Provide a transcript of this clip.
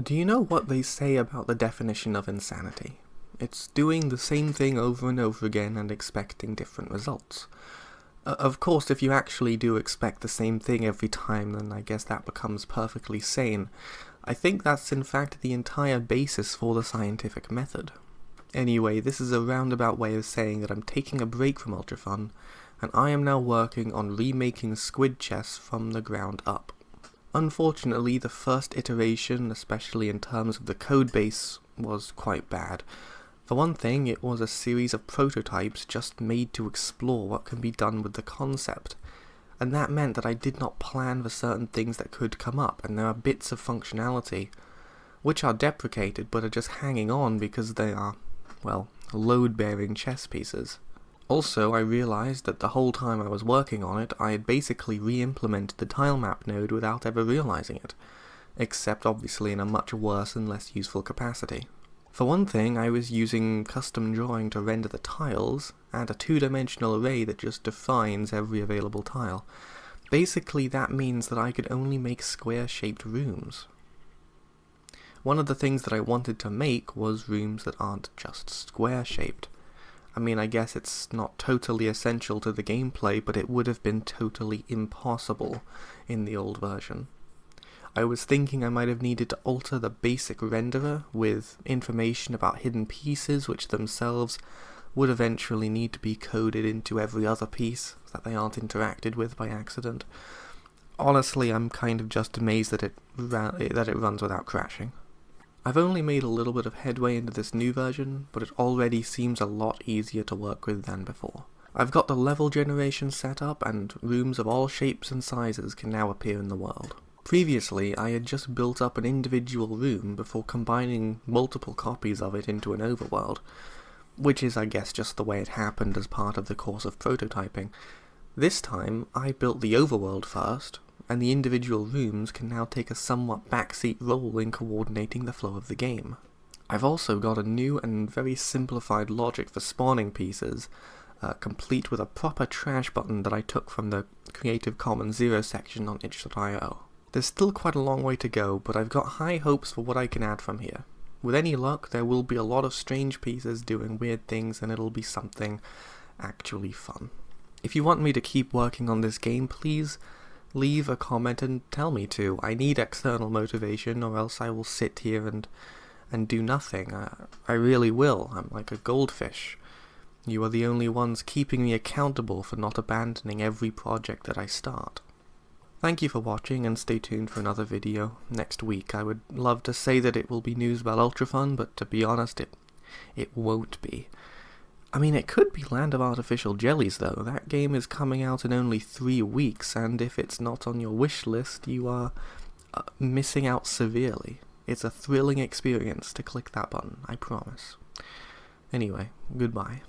Do you know what they say about the definition of insanity? It's doing the same thing over and over again and expecting different results. Of course, if you actually do expect the same thing every time, then I guess that becomes perfectly sane. I think that's in fact the entire basis for the scientific method. Anyway, this is a roundabout way of saying that I'm taking a break from Ultrafun, and I am now working on remaking Squid Chess from the ground up. Unfortunately, the first iteration, especially in terms of the codebase, was quite bad. For one thing, it was a series of prototypes just made to explore what can be done with the concept, and that meant that I did not plan for certain things that could come up, and there are bits of functionality which are deprecated but are just hanging on because they are, well, load-bearing chess pieces. Also, I realized that the whole time I was working on it, I had basically re-implemented the tilemap node without ever realizing it, except obviously in a much worse and less useful capacity. For one thing, I was using custom drawing to render the tiles, and a two-dimensional array that just defines every available tile. Basically, that means that I could only make square-shaped rooms. One of the things that I wanted to make was rooms that aren't just square-shaped. I mean, I guess it's not totally essential to the gameplay, but it would have been totally impossible in the old version. I was thinking I might have needed to alter the basic renderer with information about hidden pieces which themselves would eventually need to be coded into every other piece so that they aren't interacted with by accident. Honestly, I'm kind of just amazed that it runs without crashing. I've only made a little bit of headway into this new version, but it already seems a lot easier to work with than before. I've got the level generation set up, and rooms of all shapes and sizes can now appear in the world. Previously, I had just built up an individual room before combining multiple copies of it into an overworld, which is, I guess, just the way it happened as part of the course of prototyping. This time, I built the overworld first, and the individual rooms can now take a somewhat backseat role in coordinating the flow of the game. I've also got a new and very simplified logic for spawning pieces, complete with a proper trash button that I took from the Creative Commons 0 section on itch.io. There's still quite a long way to go, but I've got high hopes for what I can add from here. With any luck, there will be a lot of strange pieces doing weird things, and it'll be something actually fun. If you want me to keep working on this game, please leave a comment and tell me to. I need external motivation, or else I will sit here and do nothing. I really will. I'm like a goldfish. You are the only ones keeping me accountable for not abandoning every project that I start. Thank you for watching, and stay tuned for another video next week. I would love to say that it will be news about Ultrafun, but to be honest, it won't be. I mean, it could be Land of Artificial Jellies, though. That game is coming out in only 3 weeks, and if it's not on your wish list, you are missing out severely. It's a thrilling experience to click that button, I promise. Anyway, goodbye.